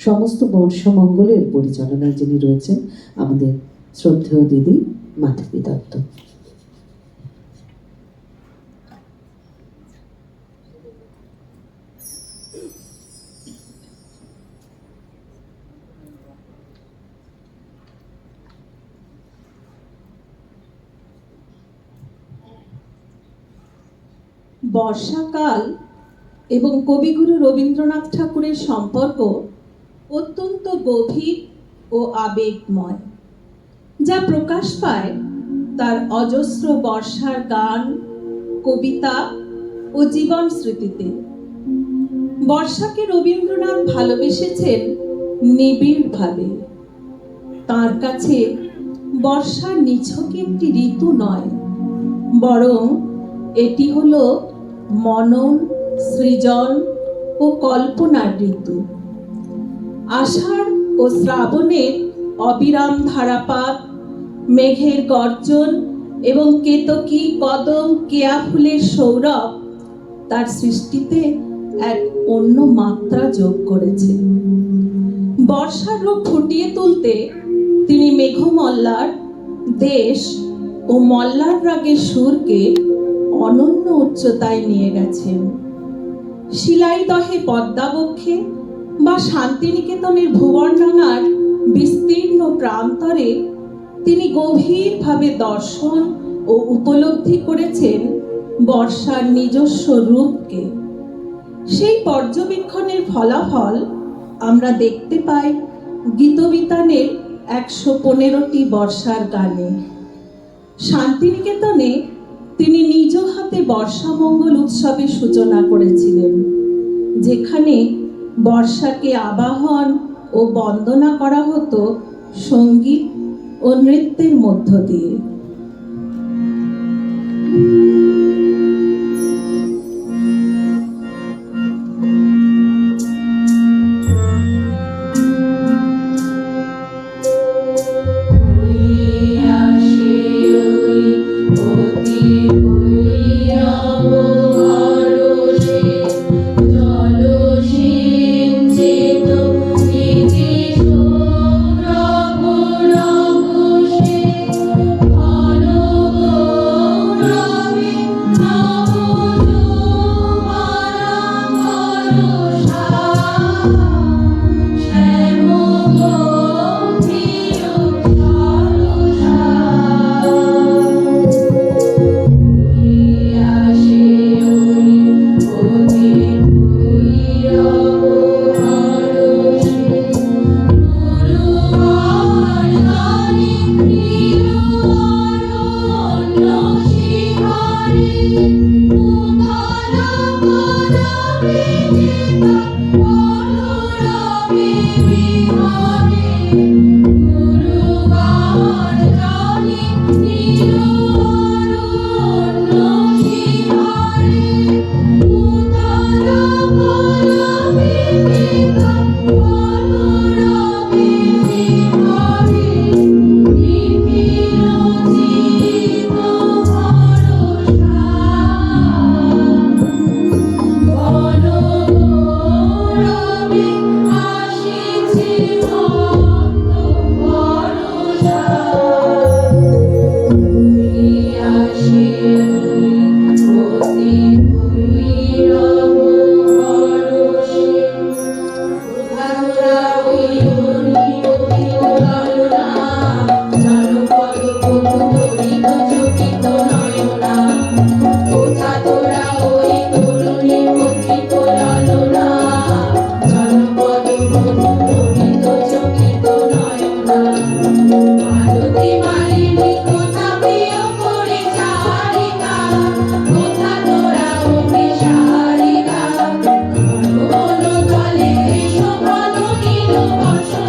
সমস্ত বর্ষমঙ্গলের পরিচালনায় যিনি রয়েছেন আমাদের শ্রদ্ধেয় দিদি মাধবী দত্ত। বর্ষাকাল এবং কবিগুরু রবীন্দ্রনাথ ঠাকুরের সম্পর্ক অত্যন্ত গভীর ও আবেগময়, যা প্রকাশ পায় তার অজস্র বর্ষার গান, কবিতা ও জীবন স্মৃতিতে। বর্ষাকে রবীন্দ্রনাথ ভালোবেসেছেন নিবিড়ভাবে। তার কাছে বর্ষা নিছক একটি ঋতু নয়, বরং এটি হলো মনন, সৃজন ও কল্পনার ঋতু। আষাঢ় ও শ্রাবণের অবিরাম ধারাপাত, মেঘের গর্জন এবং কেতকী, কদম, কেয়া ফুলের সৌরভ তার সৃষ্টিতে এক অন্য মাত্রা যোগ করেছে। বর্ষার রূপ ফুটিয়ে তুলতে তিনি মেঘমল্লার, দেশ ও মল্লার রাগের সুরকে অনন্য উচ্চতায় নিয়ে গেছেন। শিলাইদহে পদ্মাবক্ষে বা শান্তিনিকেতনের ভুবনডাঙ্গার বিস্তীর্ণ প্রান্তরে তিনি গভীরভাবে দর্শন ও উপলব্ধি করেছেন বর্ষার নিজস্ব রূপকে। সেই পর্যবেক্ষণের ফলাফল আমরা দেখতে পাই গীতবিতানের ১১৫টি বর্ষার গানে। শান্তিনিকেতনে তিনি নিজ হাতে বর্ষামঙ্গল উৎসবের সূচনা করেছিলেন, যেখানে বর্ষাকে আবাহন ও বন্দনা করা হতো সঙ্গীত ও নৃত্যের মধ্য দিয়ে। বর্ষা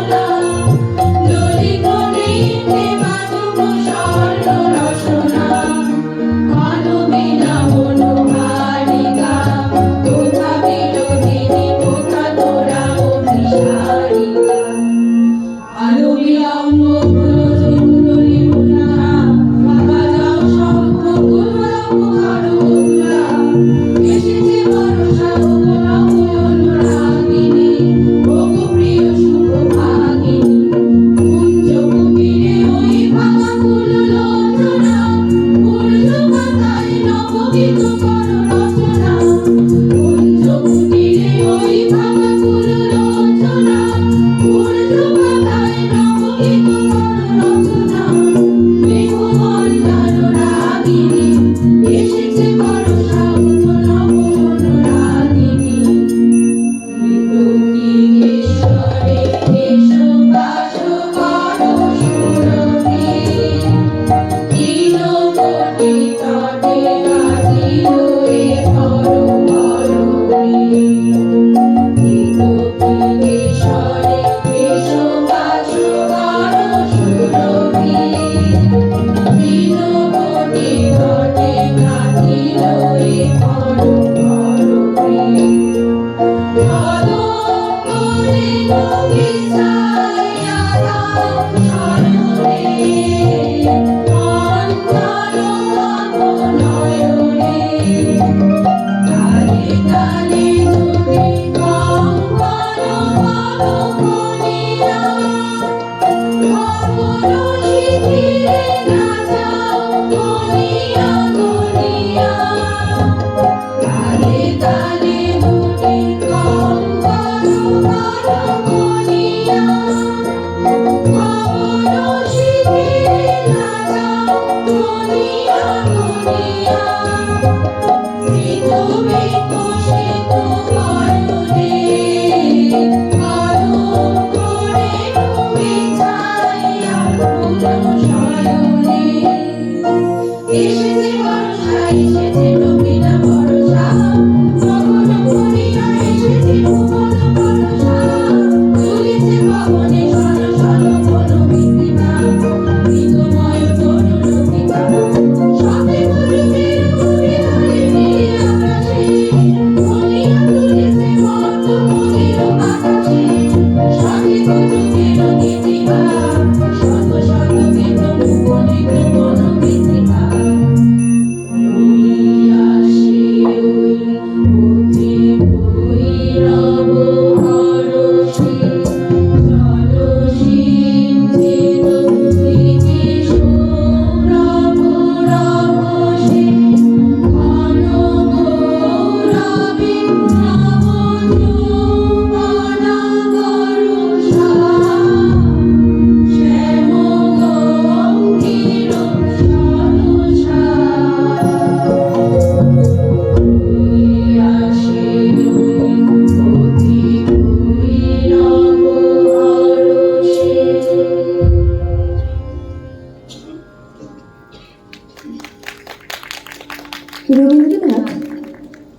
রবীন্দ্রনাথ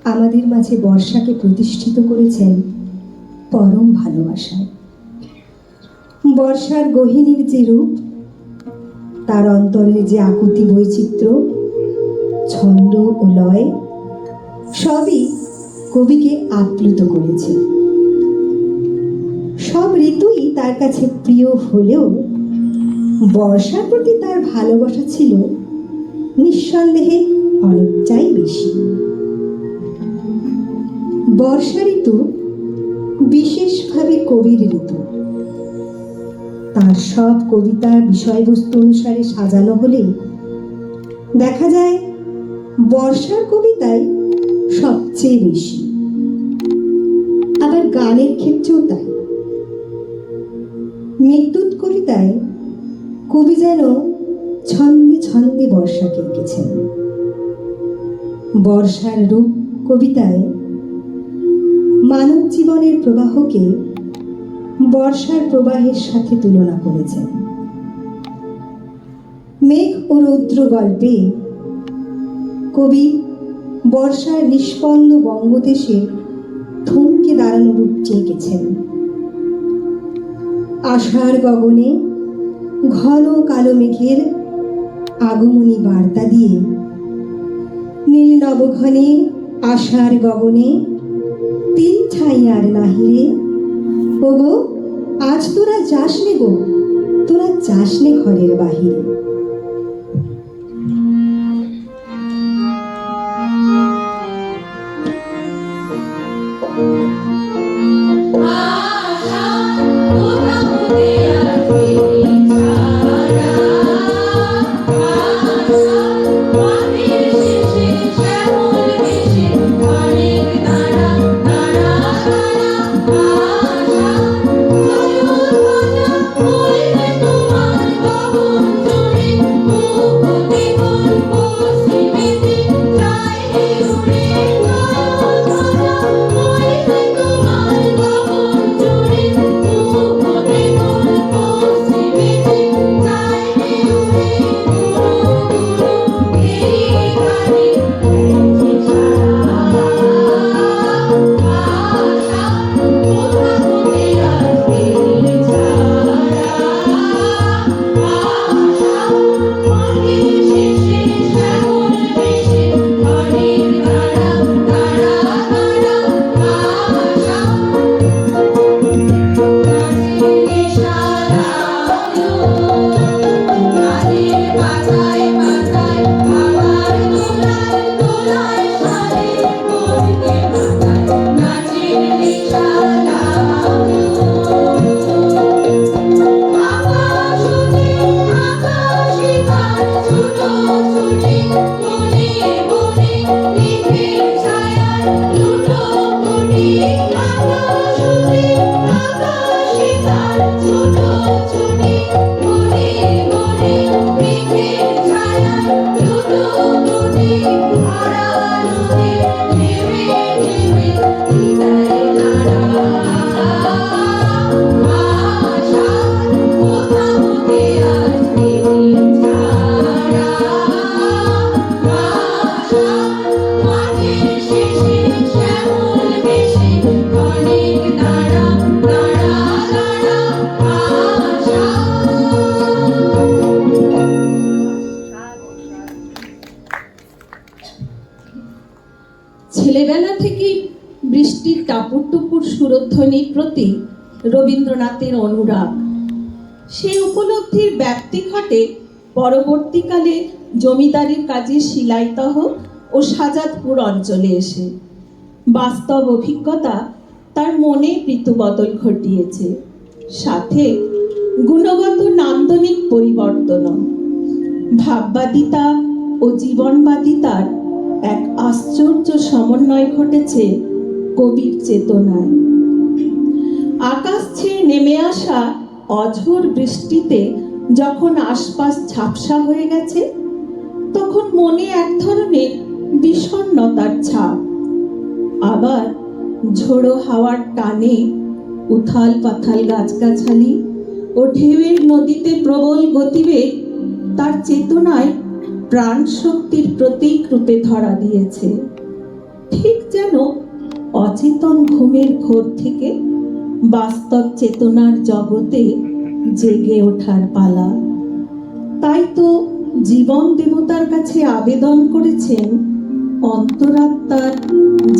আমাদের মাঝে বর্ষাকে প্রতিষ্ঠিত করেছেন পরম ভালোবাসায়। বর্ষার গহিনীর যে রূপ, তার অন্তরে যে আকুতি বৈচিত্র্য, ছন্দ ও লয়, সবই কবিকে আপ্লুত করেছে। সব ঋতুই তার কাছে প্রিয় হলেও বর্ষার প্রতি তার ভালোবাসা ছিল নিঃসন্দেহে অনেকটাই বেশি। বর্ষা ঋতু বিশেষভাবে কবির ঋতু। তার সব কবিতার বিষয়বস্তু অনুসারে সাজানো হলে দেখা যায় বর্ষার কবিতাই সবচেয়ে বেশি। আবার গানের ক্ষেত্রেও তাই। মেঘদূত কবিতায় কবি যেন ছন্দে ছন্দে বর্ষাকে এঁকেছেন। বর্ষার রূপ কবিতায় মানব জীবনের প্রবাহকে বর্ষার প্রবাহের সাথে তুলনা করেছেন। মেঘ ও রৌদ্র গল্পে কবি বর্ষার নিষ্পন্দ বঙ্গদেশে থমকে দাঁড়ানো রূপটি এঁকেছেন। আষাঢ় গগনে ঘন কালো মেঘের আগমনী বার্তা দিয়ে নীল নবঘনে আষাঢ় গগনে তিল ঠাই আর নাহিরে, ওগো আজ তোরা যাস নে গো, তোরা যাস নে ঘরের বাহিরে। তোমার প্রতিধ্বনির প্রতি রবীন্দ্রনাথের অনুরাগ। সেই উপলব্ধির ব্যাপ্তি ঘটে পরবর্তীকালে জমিদারির কাজে শিলাইদহ ও শাজাদপুর অঞ্চলে এসে। বাস্তব অভিজ্ঞতা তার মনে ঋতুবদল ঘটিয়েছে, সাথে গুণগত নান্দনিক পরিবর্তনও। ভাববাদিতা ও জীবনবাদিতার এক আশ্চর্য সমন্বয় ঘটেছে কবির চেতনায়। আকাশ ছেয়ে নেমে আসা অঝোর বৃষ্টিতে যখন আশপাশ ঝাপসা হয়ে গেছে, তখন মনে এক ধরনের বিষণ্ণতার ছাপ। আবার ঝোড়ো হাওয়ার টানে উথাল পাথাল গাছগাছালি ও ঢেউয়ের নদীতে প্রবল গতিবেগ তার চেতনায় প্রাণ শক্তির প্রতীক রূপে ধরা দিয়েছে। ঠিক যেন অচেতন ঘুমের ঘোর থেকে বাস্তব চেতনার জগতে জেগে ওঠার পালা। তাই তো জীবন দেবতার কাছে আবেদন করেছেন অন্তরাত্মার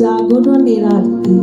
জাগরণের আরতি।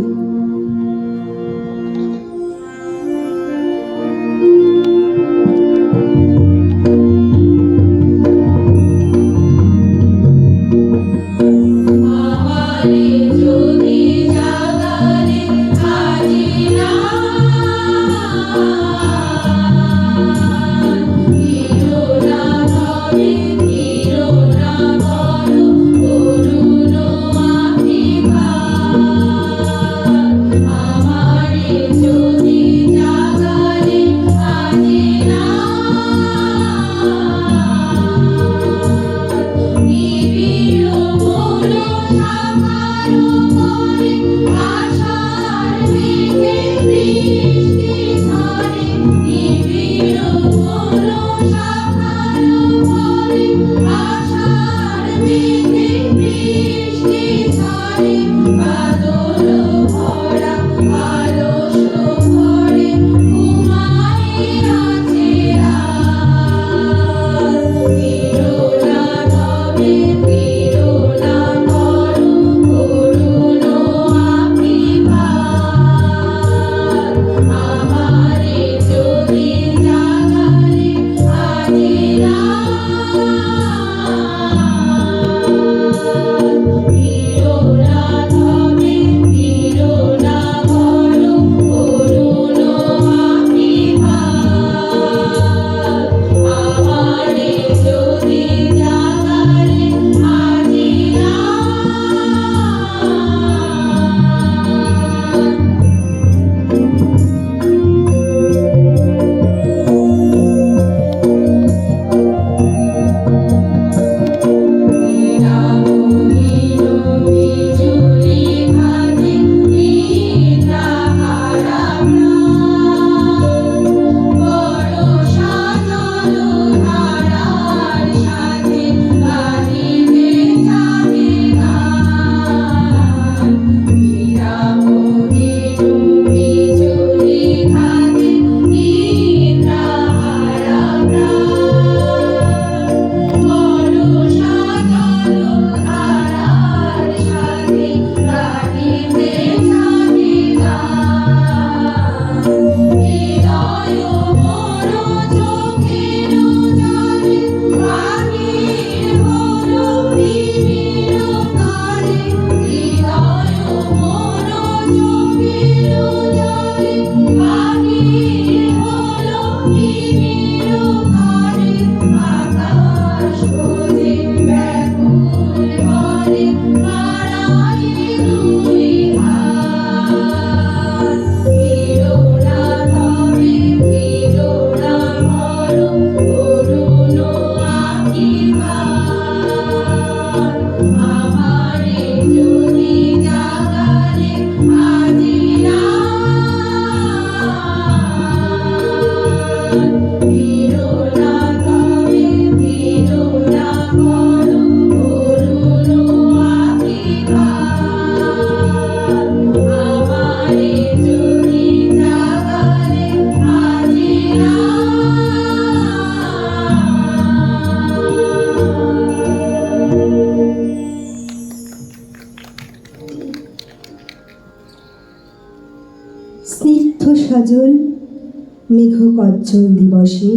মেঘ কজ্জল দিবসে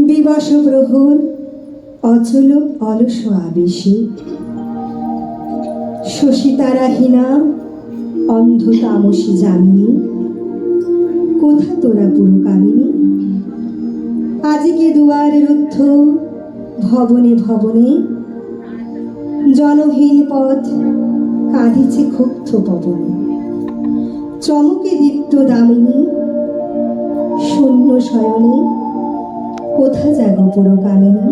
বিবশ প্রহর অচল অলস আবেশে শশী তারাহীনা অন্ধ তামসী যামিনী কোথা তোরা পুরো কামিনী আজকে দুয়ার রুদ্ধ ভবনে ভবনে জনহীন পথ কাঁদিছে ক্ষুব্ধ পবনে চমকে দীপ্ত দামিনী শূন্য শয়নে কোথা জাগো পুরো কামিনী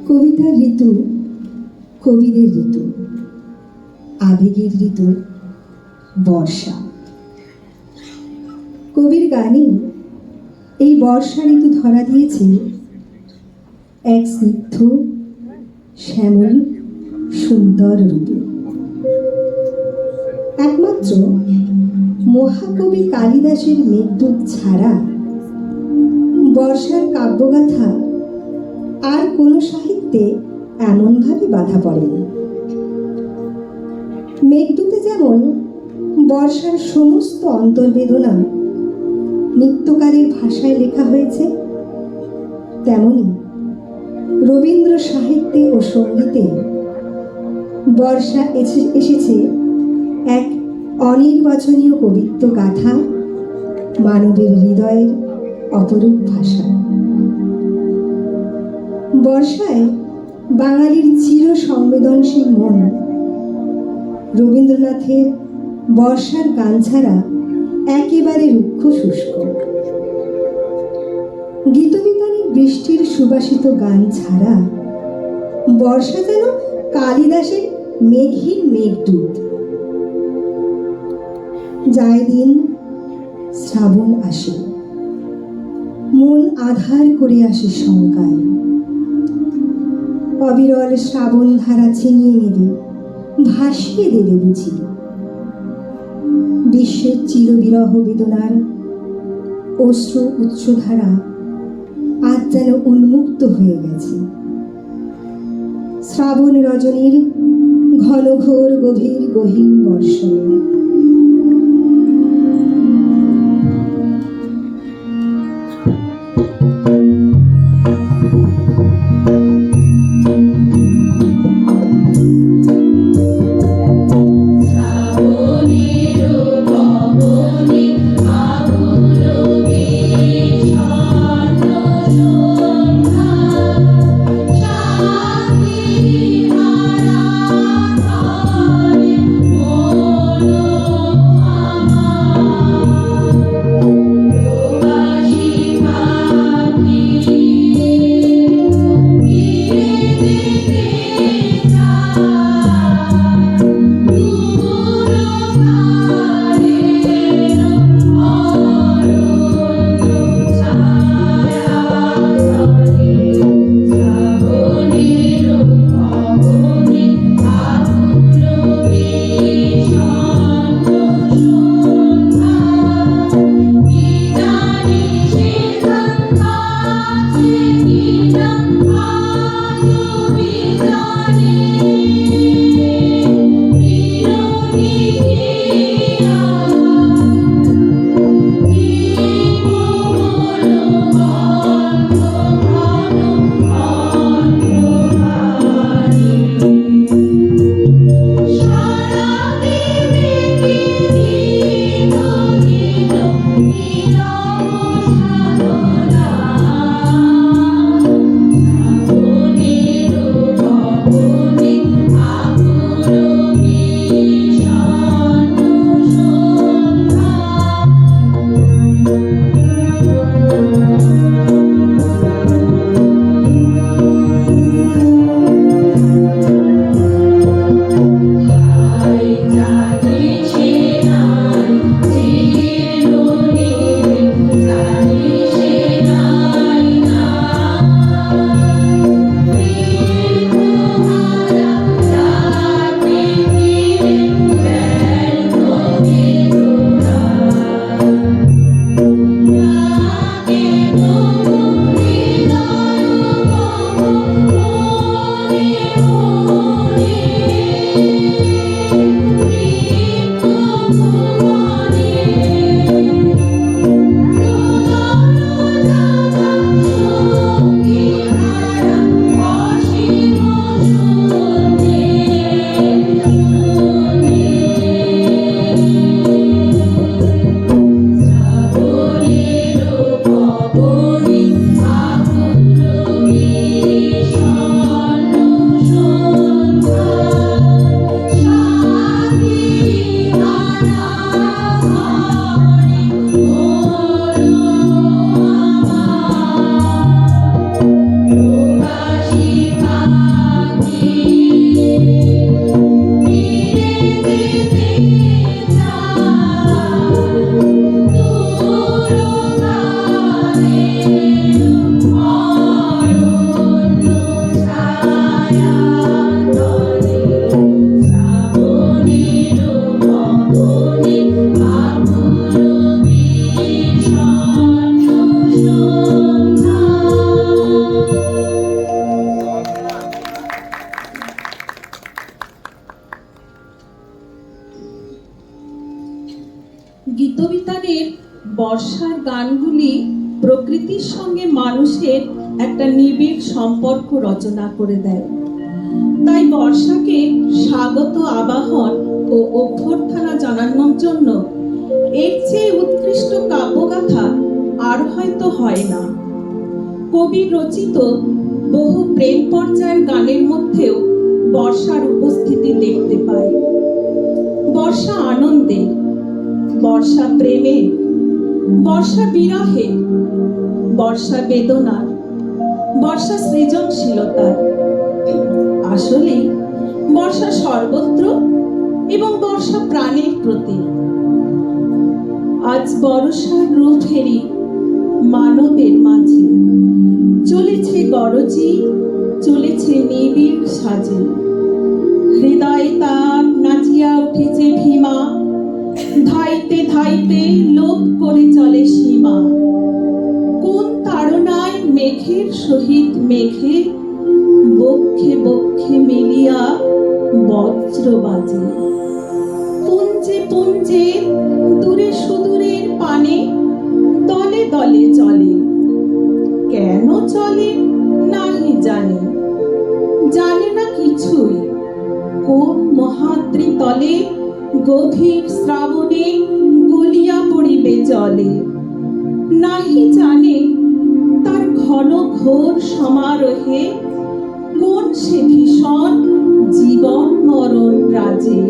কবিতার ঋতু কবিদের ঋতু আবেগের ঋতু বর্ষা কবির গানে এই বর্ষা ঋতু ধরা দিয়েছে এক স্নিগ্ধ শ্যামল সুন্দর রূপে একমাত্র মহাকবি কালিদাসের মেঘদূত ছাড়া বর্ষার কাব্যগাথা আর কোনো সাহিত্যে এমনভাবে বাধা পড়েনি। মেঘদূতে যেমন বর্ষার সমস্ত অন্তর্বেদনা নিত্যকালের ভাষায় লেখা হয়েছে, তেমনি রবীন্দ্র সাহিত্যে ও সঙ্গীতে বর্ষা এসেছে এক অনির্বাচনীয় কবিত্ব গাথা, মানবের হৃদয়ের অপরূপ ভাষা। বর্ষায় বাঙালির চির সংবেদনশীল মন রবীন্দ্রনাথের বর্ষার গান ছাড়া একেবারে রুক্ষ শুষ্ক। গীতবিতানের বৃষ্টির সুবাসিত গান ছাড়া বর্ষা যেন কালিদাসের মেঘহীন মেঘদূত। যায় দিন শ্রাবণ আসে, মন আধার করে আসে শঙ্কায়। অবিরল শ্রাবণ ধারা ছিনিয়ে নেবে, ভাসিয়ে দেবে বুঝি। বিশ্বের চিরবিরহ বেদনার অশ্রু উচ্চধারা আজ যেন উন্মুক্ত হয়ে গেছে। শ্রাবণ রজনীর ঘনঘোর গভীর গহীন বর্ষণে। গীতবিতানের বর্ষার গানগুলি প্রকৃতির সঙ্গে মানুষের একটা নিবিড় সম্পর্ক রচনা করে দেয়। তাই বর্ষাকে স্বাগত আবাহন ও অভ্যর্থনা জানানোর জন্য এর চেয়ে উৎকৃষ্ট কাব্যগাথা আর হয়তো হয় না। কবি রচিত বহু প্রেম পর্যায়ের গানের মধ্যেও বর্ষার উপস্থিতি দেখতে পাই। বর্ষা আনন্দে, বর্ষা প্রেমে, বর্ষা বিরহে, বর্ষা বেদনার, বর্ষা সৃজনশীলতার। আসলে বর্ষা সর্বত্র এবং বর্ষা প্রাণের প্রতীক। আজ বর্ষার রূপেরই মানবের মাঝে চলেছে গরজি, চলেছে নিবিড় সাজে। হৃদয়ে তার নাচিয়া উঠেছে ভীমা, ধাইতে ধাইতে লোপ করে চলে সীমা। কোন তাড়নায় মেঘের সহিত মেঘে বক্ষে বক্ষে মিলিয়া বজ্র বাজে। পুঞ্জে পুঞ্জে দূরে সুদূরের পানে দলে দলে চলে। কেন চলে নাহি জানে, জানে না কিছুই। কোন মহাদ্রি তলে গভীর শ্রাবণে গলিয়া পড়িবে জলে। নাহি জানে তার ঘন ঘোর সমারোহে কোন সে ভীষণ জীবন মরণ রাজে।